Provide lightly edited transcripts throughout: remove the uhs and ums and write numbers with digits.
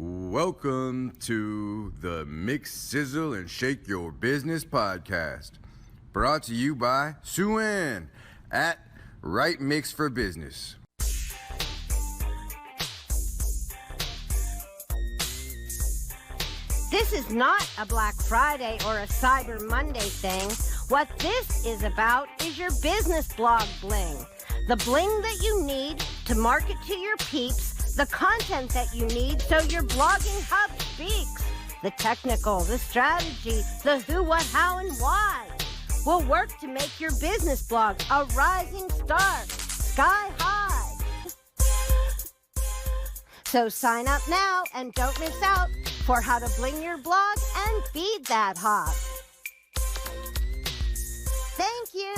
Welcome to the Mix, Sizzle, and Shake Your Business podcast, brought to you by Sue Ann at Right Mix for Business. This is not a Black Friday or a Cyber Monday thing. What this is about is your business blog bling. The bling that you need to market to your peeps, the content that you need so your blogging hub speaks. The technical, the strategy, the who, what, how, and why will work to make your business blog a rising star, sky high. So sign up now and don't miss out for how to bling your blog and feed that hog. Thank you.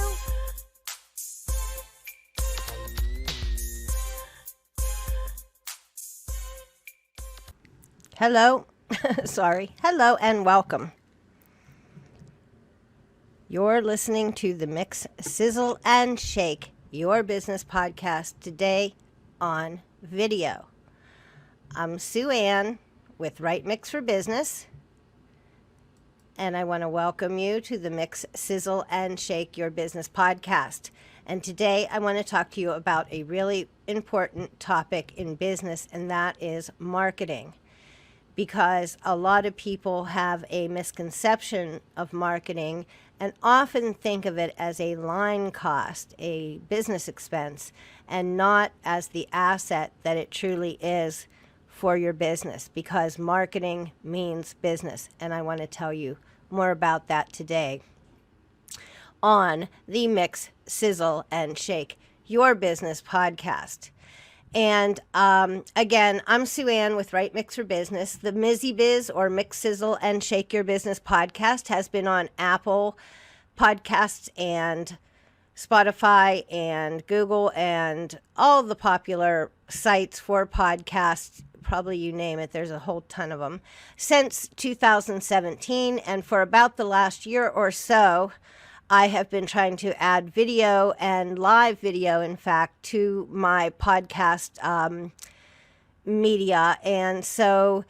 Hello, hello and welcome. You're listening to the Mix, Sizzle, and Shake Your Business podcast today on video. I'm Sue Ann with Right Mix for Business, and I want to welcome you to the Mix, Sizzle, and Shake Your Business podcast. And today I want to talk to you about a really important topic in business, and that is marketing. Because a lot of people have a misconception of marketing and often think of it as a line cost, a business expense, and not as the asset that it truly is for your business, because marketing means business. And I want to tell you more about that today on the Mix, Sizzle, and Shake Your Business podcast. And again, I'm Sue Ann with Right Mix for Business. The Mizzy Biz, or Mix, Sizzle, and Shake Your Business podcast, has been on Apple Podcasts and Spotify and Google and all the popular sites for podcasts. Probably you name it, there's a whole ton of them, since 2017. And for about the last year or so, I have been trying to add video and live video, in fact, to my podcast media. And so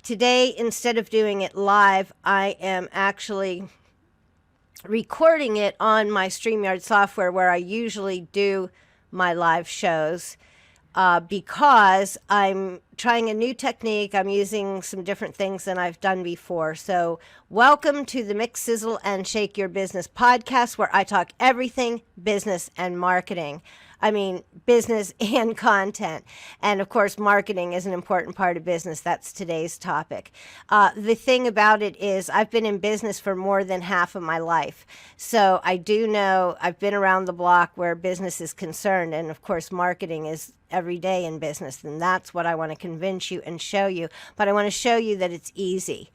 today, instead of doing it live, I am actually recording it on my StreamYard software where I usually do my live shows. Because I'm trying a new technique. I'm using some different things than I've done before. So welcome to the Mix, Sizzle, and Shake Your Business podcast, where I talk everything business and marketing. I mean, business and content. And of course, marketing is an important part of business. That's today's topic. The thing about it is I've been in business for more than half of my life. So I do know I've been around the block where business is concerned. And of course, marketing is every day in business. And that's what I want to convince you and show you. But I want to show you that it's easy.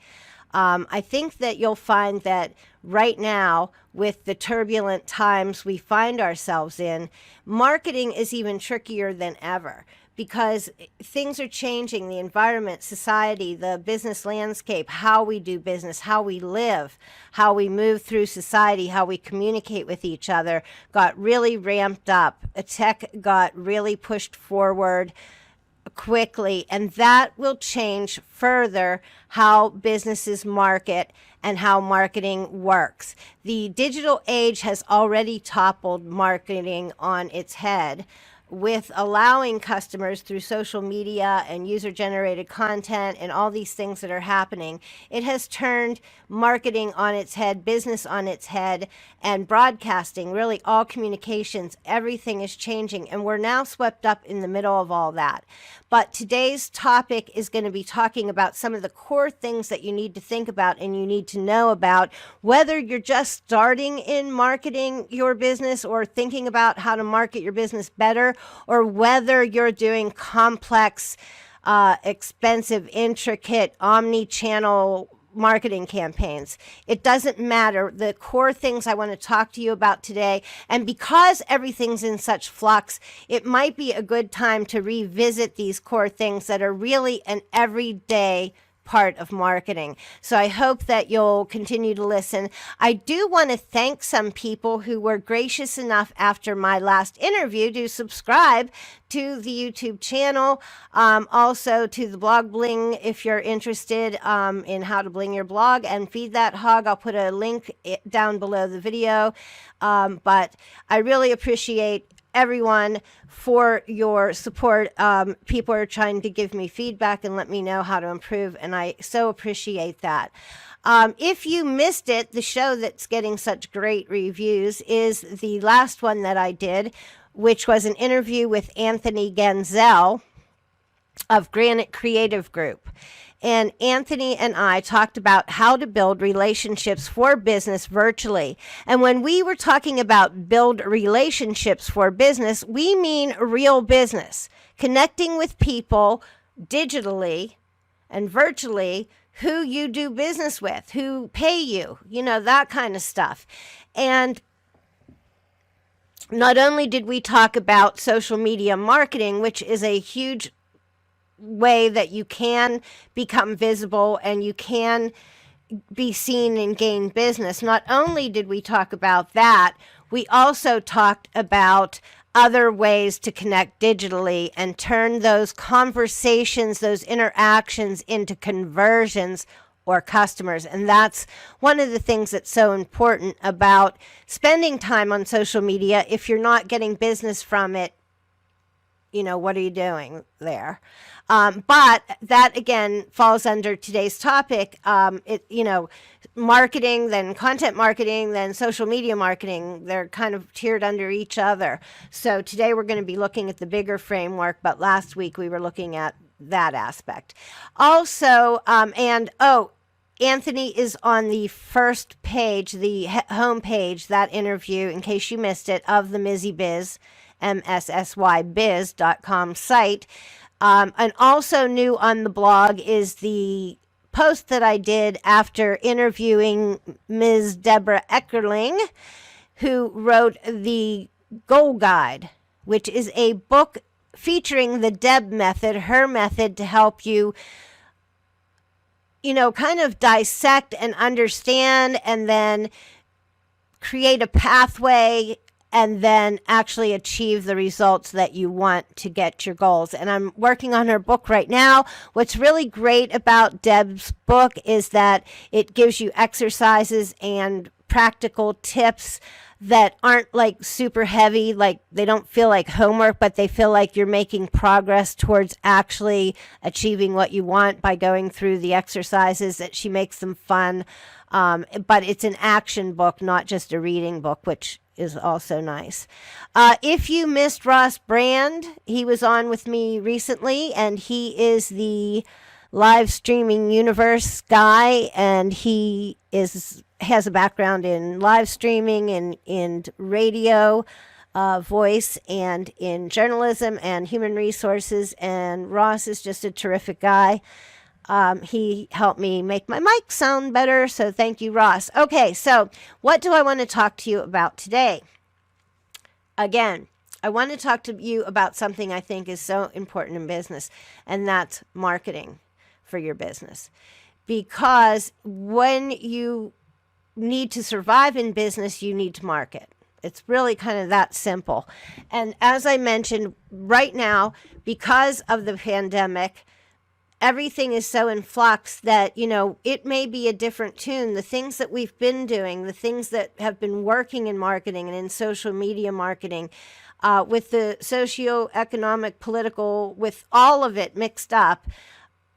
I think that you'll find that right now, with the turbulent times we find ourselves in, marketing is even trickier than ever, because things are changing, the environment, society, the business landscape, how we do business, how we live, how we move through society, how we communicate with each other, got really ramped up. Tech got really pushed forward quickly, and that will change further how businesses market and how marketing works. The digital age has already toppled marketing on its head, with allowing customers through social media and user-generated content and all these things that are happening. It has turned marketing on its head, business on its head, and broadcasting, really all communications, everything is changing, and we're now swept up in the middle of all that. But today's topic is going to be talking about some of the core things that you need to think about and you need to know about, whether you're just starting in marketing your business or thinking about how to market your business better, or whether you're doing complex, expensive, intricate, omni-channel marketing campaigns. It doesn't matter. The core things I want to talk to you about today, and because everything's in such flux, it might be a good time to revisit these core things that are really an everyday part of marketing. So I hope that you'll continue to listen. I do want to thank some people who were gracious enough after my last interview to subscribe to the YouTube channel, also to the blog Bling if you're interested in how to bling your blog and feed that hog. I'll put a link down below the video. But I really appreciate everyone for your support. People are trying to give me feedback and let me know how to improve, and I so appreciate that. If you missed it, the show that's getting such great reviews is the last one that I did, which was an interview with Anthony Ganzel of Granite Creative Group. And Anthony and I talked about how to build relationships for business virtually. And when we were talking about build relationships for business, we mean real business, connecting with people digitally and virtually who you do business with, who pay you, that kind of stuff. And not only did we talk about social media marketing, which is a huge way that you can become visible and you can be seen and gain business. Not only did we talk about that, we also talked about other ways to connect digitally and turn those conversations, those interactions into conversions or customers. And that's one of the things that's so important about spending time on social media. If you're not getting business from it, what are you doing there? But that, again, falls under today's topic. Marketing, then content marketing, then social media marketing. They're kind of tiered under each other. So today we're going to be looking at the bigger framework, but last week we were looking at that aspect. Also, Anthony is on the first page, the home page, that interview, in case you missed it, of the Mizzy Biz, mssybiz.com site. And also new on the blog is the post that I did after interviewing Ms. Deborah Eckerling, who wrote the Goal Guide, which is a book featuring the Deb method, her method to help you, kind of dissect and understand and then create a pathway and then actually achieve the results that you want to get your goals. And I'm working on her book right now. What's really great about Deb's book is that it gives you exercises and practical tips that aren't like super heavy, like they don't feel like homework, but they feel like you're making progress towards actually achieving what you want by going through the exercises. That she makes them fun. But it's an action book, not just a reading book, which is also nice. If you missed Ross Brand, he was on with me recently, and he is the live streaming universe guy, and he has a background in live streaming and in radio, voice, and in journalism and human resources. And Ross is just a terrific guy. He helped me make my mic sound better, so thank you, Ross. Okay, so what do I want to talk to you about today? Again, I want to talk to you about something I think is so important in business, and that's marketing for your business. Because when you need to survive in business, you need to market. It's really kind of that simple. And as I mentioned, right now, because of the pandemic, everything is so in flux that, it may be a different tune. The things that we've been doing, the things that have been working in marketing and in social media marketing, with the socioeconomic, political, with all of it mixed up,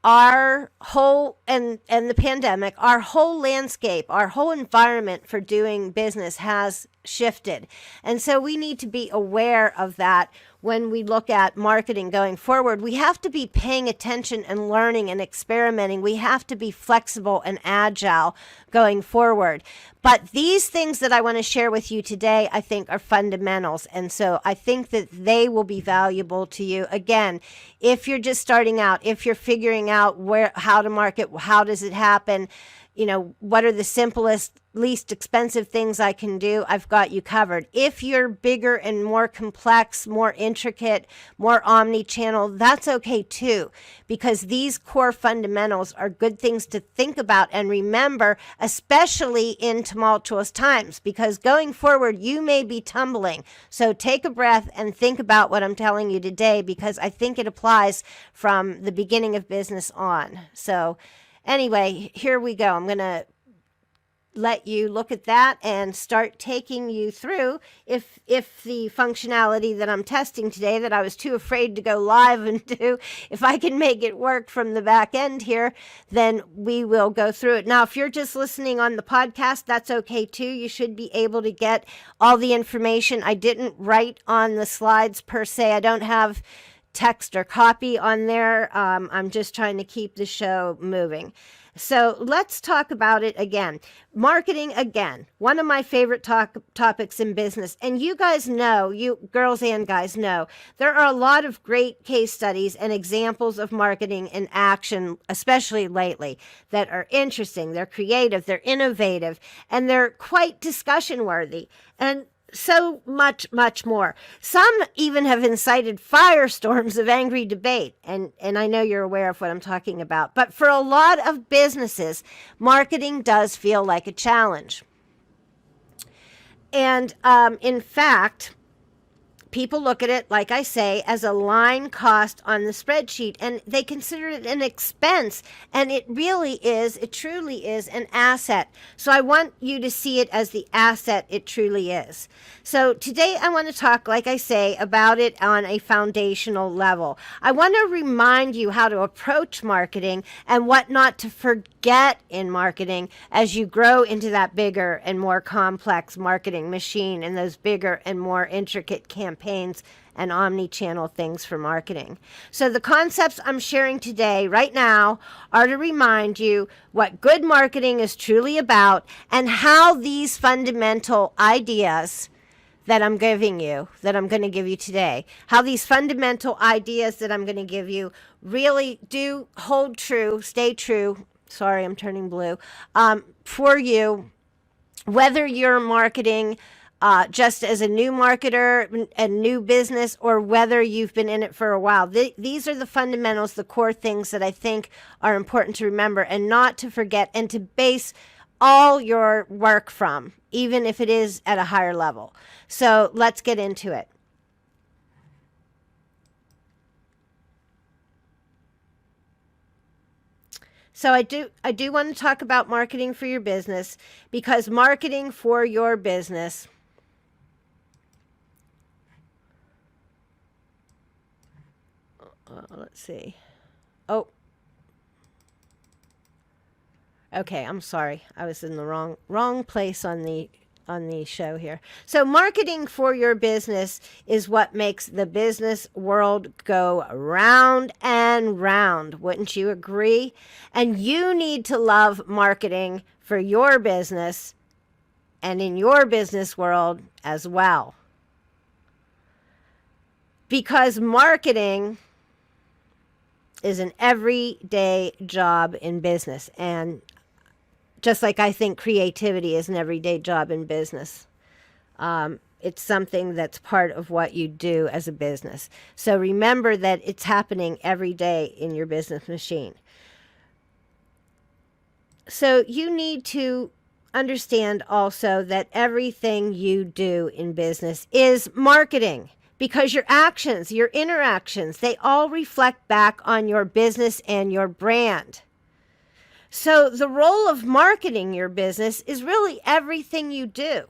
our whole, and the pandemic, our whole landscape, our whole environment for doing business has shifted. And so we need to be aware of that when we look at marketing going forward. We have to be paying attention and learning and experimenting. We have to be flexible and agile going forward. But these things that I want to share with you today, I think, are fundamentals. And so I think that they will be valuable to you. Again, if you're just starting out, if you're figuring out how to market, how does it happen, what are the simplest least expensive things I can do, I've got you covered. If you're bigger and more complex, more intricate, more omni-channel, that's okay too, because these core fundamentals are good things to think about and remember, especially in tumultuous times, because going forward, you may be tumbling. So take a breath and think about what I'm telling you today, because I think it applies from the beginning of business on. So anyway, here we go. I'm going to let you look at that and start taking you through if the functionality that I'm testing today that I was too afraid to go live and do, if I can make it work from the back end here, then we will go through it. Now, if you're just listening on the podcast, that's okay too. You should be able to get all the information. I didn't write on the slides per se. I don't have text or copy on there. I'm just trying to keep the show moving. So let's talk about it again. Marketing, again, one of my favorite topics in business. And you guys know, you girls and guys know, there are a lot of great case studies and examples of marketing in action, especially lately, that are interesting. They're creative, they're innovative, and they're quite discussion worthy. And so much, much more. Some even have incited firestorms of angry debate. And I know you're aware of what I'm talking about. But for a lot of businesses, marketing does feel like a challenge. And in fact, people look at it, like I say, as a line cost on the spreadsheet, and they consider it an expense. And it truly is an asset. So I want you to see it as the asset it truly is. So today I want to talk, like I say, about it on a foundational level. I want to remind you how to approach marketing and what not to forget in marketing as you grow into that bigger and more complex marketing machine and those bigger and more intricate campaigns and omni-channel things for marketing. So the concepts I'm sharing today, right now, are to remind you what good marketing is truly about and how these fundamental ideas that I'm giving you, that I'm going to give you today, how these fundamental ideas that I'm going to give you really do hold true, stay true. Sorry, I'm turning blue. For you, whether you're marketing just as a new marketer, a new business, or whether you've been in it for a while. These are the fundamentals, the core things that I think are important to remember and not to forget, and to base all your work from, even if it is at a higher level. So let's get into it. So I do want to talk about marketing for your business, because marketing for your business let's see. Oh, okay. I'm sorry. I was in the wrong place on the show here. So marketing for your business is what makes the business world go round and round. Wouldn't you agree? And you need to love marketing for your business and in your business world as well. Because marketing is an everyday job in business. And just like I think creativity is an everyday job in business, it's something that's part of what you do as a business. So remember that it's happening every day in your business machine. So you need to understand also that everything you do in business is marketing. Because your actions, your interactions, they all reflect back on your business and your brand. So the role of marketing your business is really everything you do.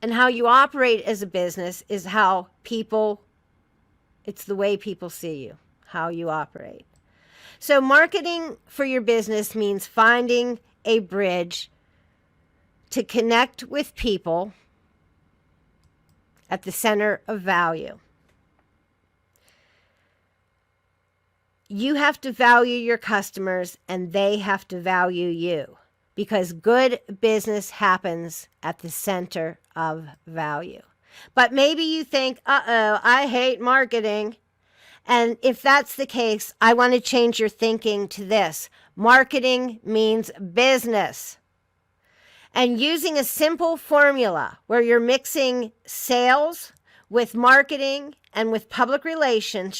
And how you operate as a business is it's the way people see you, how you operate. So marketing for your business means finding a bridge to connect with people at the center of value. You have to value your customers and they have to value you, because good business happens at the center of value. But maybe you think, I hate marketing. And if that's the case, I want to change your thinking to this. Marketing means business. And using a simple formula where you're mixing sales with marketing and with public relations.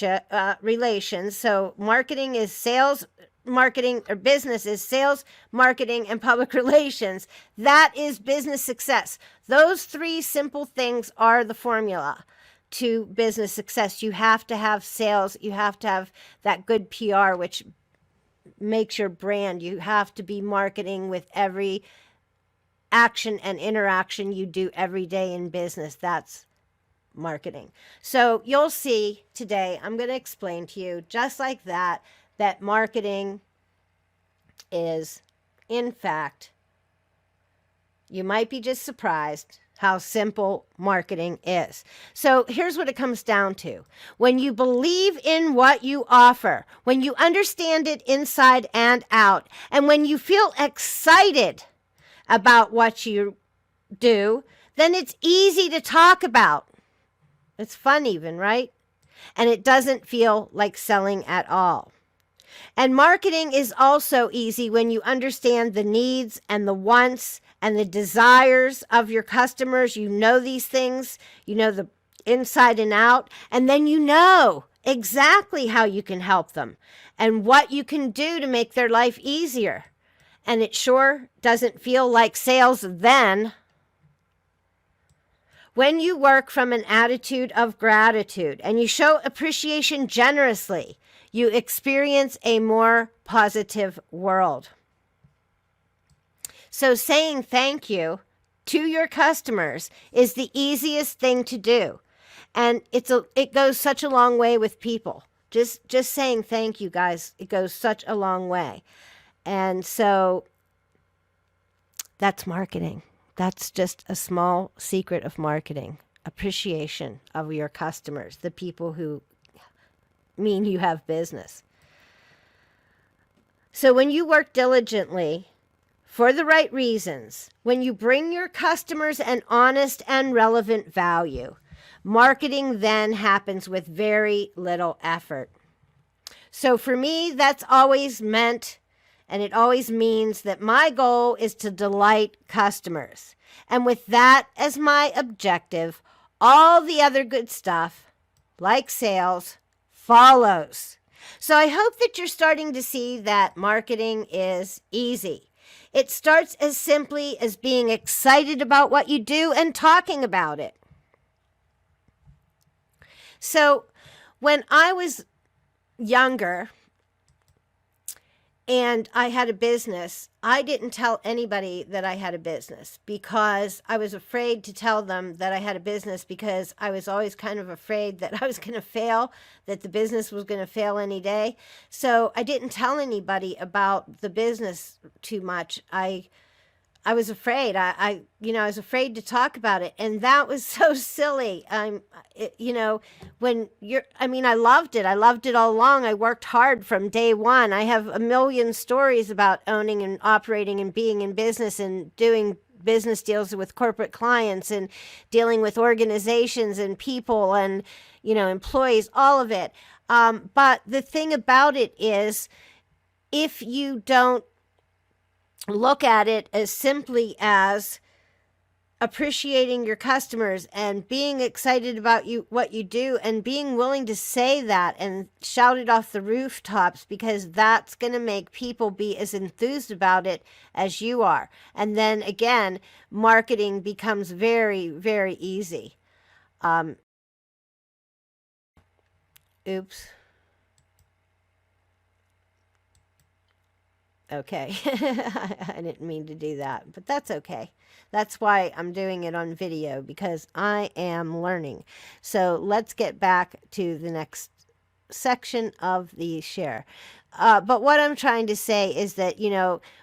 So marketing is sales, marketing, or business is sales, marketing, and public relations. That is business success. Those three simple things are the formula to business success. You have to have sales. You have to have that good PR, which makes your brand. You have to be marketing with every action and interaction you do every day in business. That's marketing. So you'll see today, I'm going to explain to you just like that, that marketing is, in fact, you might be just surprised how simple marketing is. So here's what it comes down to. When you believe in what you offer, when you understand it inside and out, and when you feel excited about what you do, then it's easy to talk about. It's fun even, right? And it doesn't feel like selling at all. And marketing is also easy when you understand the needs and the wants and the desires of your customers. You know these things, you know the inside and out, and then you know exactly how you can help them and what you can do to make their life easier. And it sure doesn't feel like sales then. When you work from an attitude of gratitude and you show appreciation generously, you experience a more positive world. So saying thank you to your customers is the easiest thing to do. And it goes such a long way with people. Just saying thank you, guys, it goes such a long way. And so that's marketing. That's just a small secret of marketing. Appreciation of your customers, the people who mean you have business. So when you work diligently for the right reasons, when you bring your customers an honest and relevant value, marketing then happens with very little effort. So for me, that's always meant, and it always means that my goal is to delight customers. And with that as my objective, all the other good stuff, like sales, follows. So I hope that you're starting to see that marketing is easy. It starts as simply as being excited about what you do and talking about it. So when I was younger and I had a business, I didn't tell anybody that I had a business because I was afraid to tell them that I had a business, because I was always kind of afraid that I was going to fail, that the business was going to fail any day. So I didn't tell anybody about the business too much. I was afraid. I was afraid to talk about it, and that was so silly. I loved it. I loved it all along. I worked hard from day one. I have a million stories about owning and operating and being in business and doing business deals with corporate clients and dealing with organizations and people and, employees, all of it. But the thing about it is, if you don't look at it as simply as appreciating your customers and being excited about what you do and being willing to say that and shout it off the rooftops, because that's going to make people be as enthused about it as you are. And then again, marketing becomes very, very easy. Oops. Okay, I didn't mean to do that, but that's okay. That's why I'm doing it on video, because I am learning. So let's get back to the next section of the share. But what I'm trying to say is that,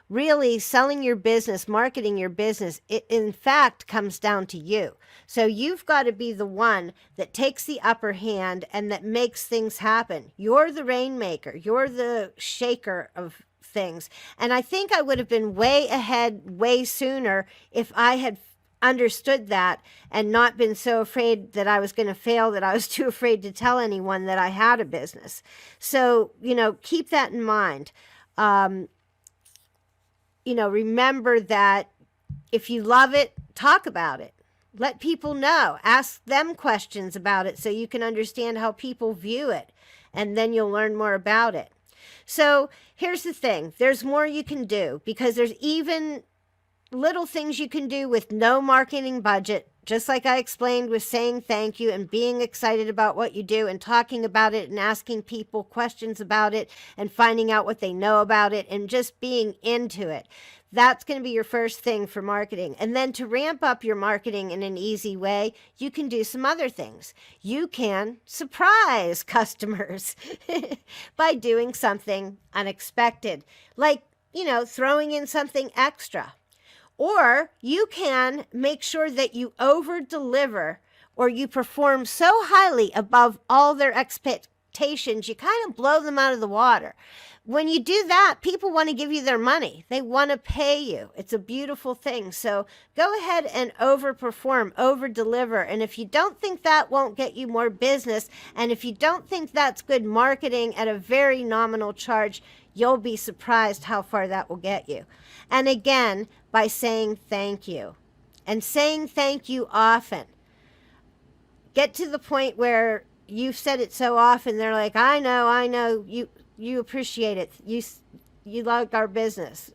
really selling your business, marketing your business, it in fact comes down to you. So you've got to be the one that takes the upper hand and that makes things happen. You're the rainmaker. You're the shaker of things. And I think I would have been way ahead, way sooner, if I had understood that and not been so afraid that I was going to fail that I was too afraid to tell anyone that I had a business. So, keep that in mind. remember that if you love it, talk about it. Let people know. Ask them questions about it so you can understand how people view it. And then you'll learn more about it. So here's the thing. There's more you can do, because there's even little things you can do with no marketing budget. Just like I explained with saying thank you and being excited about what you do and talking about it and asking people questions about it and finding out what they know about it and just being into it. That's going to be your first thing for marketing. And then to ramp up your marketing in an easy way, you can do some other things. You can surprise customers by doing something unexpected, like, throwing in something extra. Or you can make sure that you over-deliver, or you perform so highly above all their expectations, you kind of blow them out of the water. When you do that, people want to give you their money. They want to pay you. It's a beautiful thing. So go ahead and overperform, over-deliver. And if you don't think that won't get you more business, and if you don't think that's good marketing at a very nominal charge, you'll be surprised how far that will get you. And again, by saying thank you. And saying thank you often. Get to the point where you've said it so often, they're like, I know, you appreciate it. You like our business.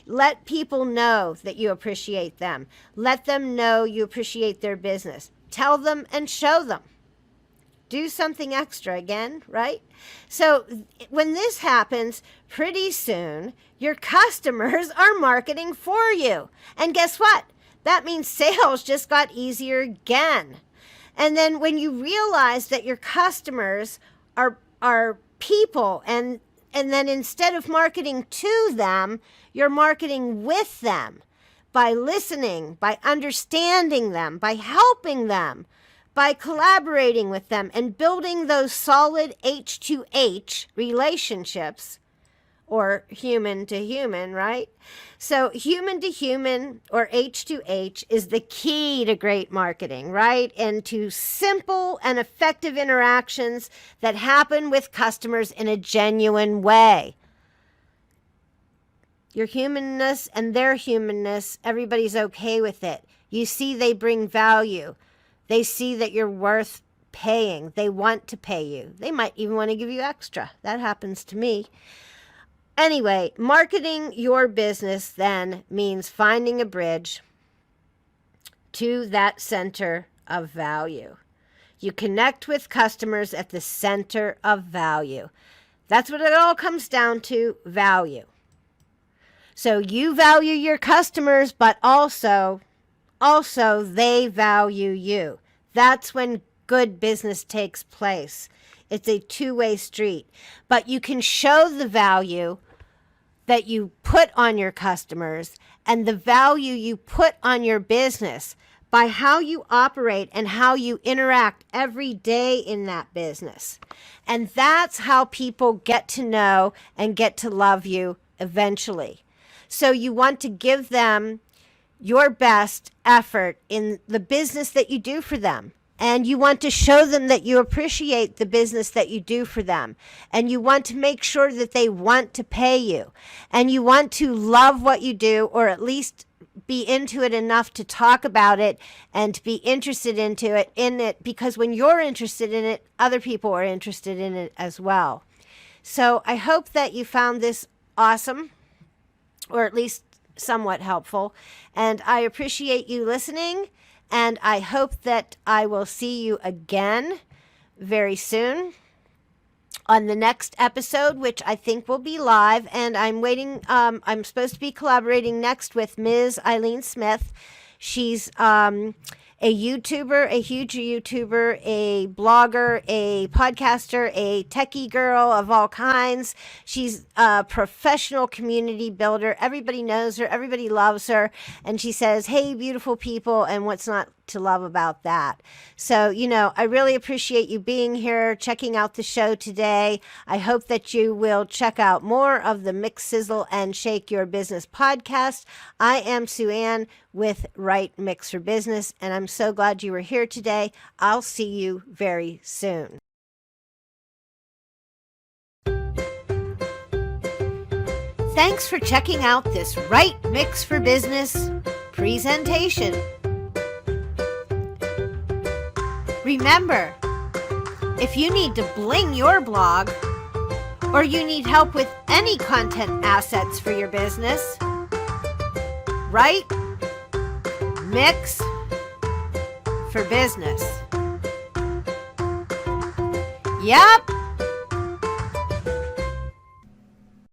Let people know that you appreciate them. Let them know you appreciate their business. Tell them and show them. Do something extra again, right? So when this happens, pretty soon your customers are marketing for you. And guess what? That means sales just got easier again. And then when you realize that your customers are people, and then instead of marketing to them, you're marketing with them by listening, by understanding them, by helping them, by collaborating with them and building those solid H2H relationships, or human to human, right? So human to human, or H2H, is the key to great marketing, right? And to simple and effective interactions that happen with customers in a genuine way. Your humanness and their humanness, everybody's okay with it. You see they bring value. They see that you're worth paying. They want to pay you. They might even want to give you extra. That happens to me. Anyway, marketing your business then means finding a bridge to that center of value. You connect with customers at the center of value. That's what it all comes down to, value. So you value your customers, but also they value you. That's when good business takes place. It's a two-way street. But you can show the value that you put on your customers and the value you put on your business by how you operate and how you interact every day in that business. And that's how people get to know and get to love you eventually. So you want to give them your best effort in the business that you do for them. And you want to show them that you appreciate the business that you do for them. And you want to make sure that they want to pay you. And you want to love what you do, or at least be into it enough to talk about it and to be interested in it, because when you're interested in it, other people are interested in it as well. So I hope that you found this awesome, or at least somewhat helpful. And I appreciate you listening. And I hope that I will see you again very soon on the next episode, which I think will be live. And I'm waiting. I'm supposed to be collaborating next with Ms. Eileen Smith. She's a YouTuber, a huge YouTuber, a blogger, a podcaster, a techie girl of all kinds. She's a professional community builder. Everybody knows her. Everybody loves her. And she says, hey, beautiful people, and what's not to love about that? So, I really appreciate you being here, checking out the show today. I hope that you will check out more of the Mix, Sizzle, and Shake Your Business podcast. I am Sue Ann with Right Mix for Business, and I'm so glad you were here today. I'll see you very soon. Thanks for checking out this Right Mix for Business presentation. Remember, if you need to bling your blog, or you need help with any content assets for your business, Right Mix for Business. Yep,